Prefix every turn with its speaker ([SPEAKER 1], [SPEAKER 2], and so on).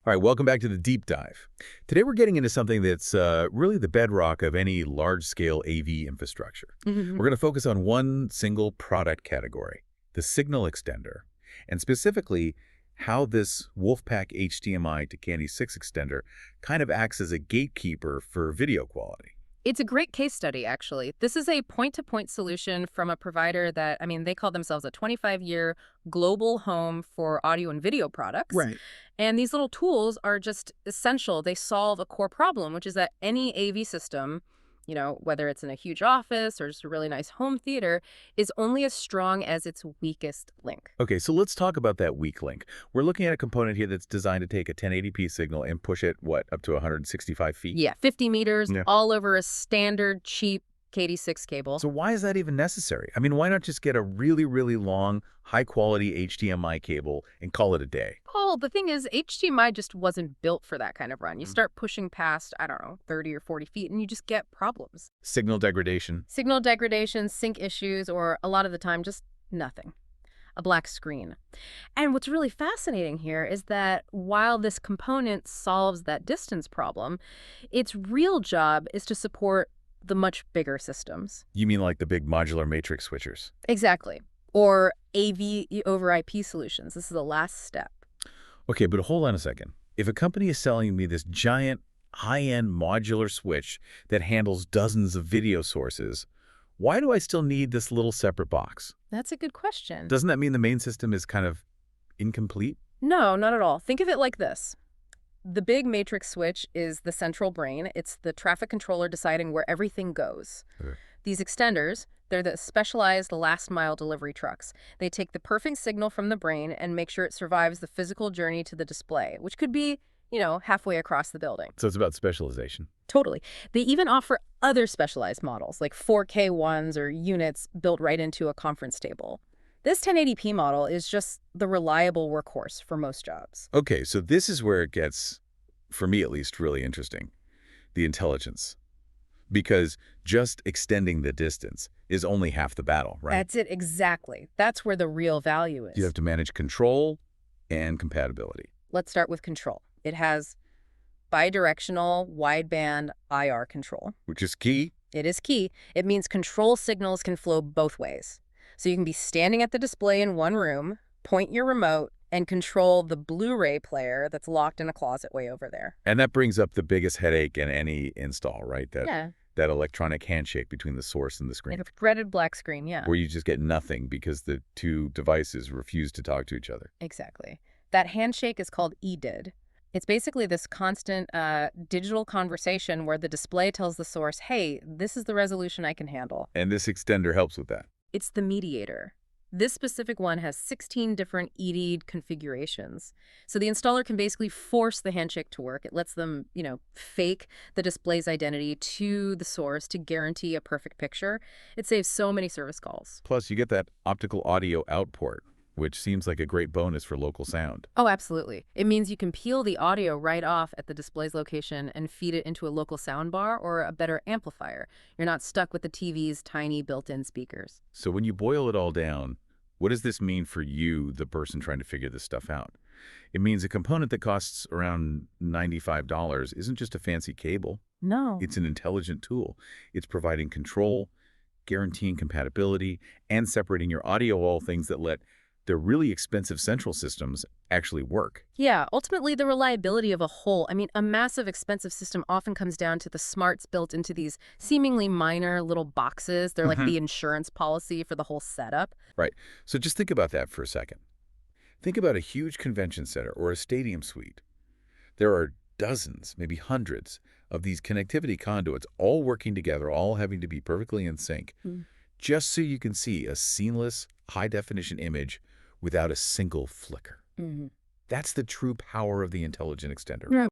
[SPEAKER 1] All right, welcome back to the deep dive. Today we're getting into something that's really the bedrock of any large-scale AV infrastructure.
[SPEAKER 2] Mhm.
[SPEAKER 1] We're going to focus on one single product category, the signal extender, and specifically how this WolfPack HDMI to CAT6 extender kind of acts as a gatekeeper for video quality.
[SPEAKER 2] It's a great case study, actually. This is a point-to-point solution from a provider that, they call themselves a 25-year global home for audio and video products.
[SPEAKER 1] Right.
[SPEAKER 2] And these little tools are just essential. They solve a core problem, which is that any AV system, whether it's in a huge office or just a really nice home theater, is only as strong as its weakest link.
[SPEAKER 1] Okay, so let's talk about that weak link. We're looking at a component here that's designed to take a 1080p signal and push it, up to 165 feet?
[SPEAKER 2] Yeah, 50 meters,
[SPEAKER 1] Yeah.
[SPEAKER 2] all over a standard, cheap CAT6 cable.
[SPEAKER 1] So why is that even necessary? Why not just get a really, really long, high-quality HDMI cable and call it a day?
[SPEAKER 2] Oh, the thing is, HDMI just wasn't built for that kind of run. You start pushing past, 30 or 40 feet, and you just get problems.
[SPEAKER 1] Signal degradation.
[SPEAKER 2] Signal degradation, sync issues, or a lot of the time, just nothing. A black screen. And what's really fascinating here is that while this component solves that distance problem, its real job is to support the much bigger systems.
[SPEAKER 1] You mean like the big modular matrix switchers?
[SPEAKER 2] Exactly. Or AV over IP solutions. This is the last step.
[SPEAKER 1] Okay, but hold on a second. If a company is selling me this giant, high-end modular switch that handles dozens of video sources, why do I still need this little separate box?
[SPEAKER 2] That's a good question.
[SPEAKER 1] Doesn't that mean the main system is kind of incomplete?
[SPEAKER 2] No, not at all. Think of it like this. The big matrix switch is the central brain. It's the traffic controller deciding where everything goes.
[SPEAKER 1] Okay.
[SPEAKER 2] These extenders, they're the specialized last-mile delivery trucks. They take the perfect signal from the brain and make sure it survives the physical journey to the display, which could be, halfway across the building.
[SPEAKER 1] So it's about specialization.
[SPEAKER 2] Totally. They even offer other specialized models, like 4K ones or units built right into a conference table. This 1080p model is just the reliable workhorse for most jobs.
[SPEAKER 1] Okay, so this is where it gets, for me at least, really interesting. The intelligence. Because just extending the distance is only half the battle, right?
[SPEAKER 2] That's it, exactly. That's where the real value is.
[SPEAKER 1] You have to manage control and compatibility.
[SPEAKER 2] Let's start with control. It has bidirectional wideband IR control.
[SPEAKER 1] Which is key.
[SPEAKER 2] It is key. It means control signals can flow both ways. So you can be standing at the display in one room, point your remote, and control the Blu-ray player that's locked in a closet way over there.
[SPEAKER 1] And that brings up the biggest headache in any install, right?
[SPEAKER 2] Yeah.
[SPEAKER 1] That electronic handshake between the source and the screen.
[SPEAKER 2] The dreaded black screen, yeah.
[SPEAKER 1] Where you just get nothing because the two devices refuse to talk to each other.
[SPEAKER 2] Exactly. That handshake is called EDID. It's basically this constant digital conversation where the display tells the source, hey, this is the resolution I can handle.
[SPEAKER 1] And this extender helps with that.
[SPEAKER 2] It's the mediator. This specific one has 16 different EDID configurations. So the installer can basically force the handshake to work. It lets them, fake the display's identity to the source to guarantee a perfect picture. It saves so many service calls.
[SPEAKER 1] Plus, you get that optical audio output, which seems like a great bonus for local sound.
[SPEAKER 2] Oh, absolutely. It means you can peel the audio right off at the display's location and feed it into a local soundbar or a better amplifier. You're not stuck with the TV's tiny built-in speakers.
[SPEAKER 1] So when you boil it all down, what does this mean for you, the person trying to figure this stuff out? It means a component that costs around $95 isn't just a fancy cable.
[SPEAKER 2] No.
[SPEAKER 1] It's an intelligent tool. It's providing control, guaranteeing compatibility, and separating your audio, all things that let the really expensive central systems actually work.
[SPEAKER 2] Yeah, ultimately the reliability of a massive expensive system often comes down to the smarts built into these seemingly minor little boxes. They're like the insurance policy for the whole setup.
[SPEAKER 1] Right. So just think about that for a second. Think about a huge convention center or a stadium suite. There are dozens, maybe hundreds, of these connectivity conduits all working together, all having to be perfectly in sync, just so you can see a seamless, high-definition image without a single flicker. That's the true power of the intelligent extender.
[SPEAKER 2] Right.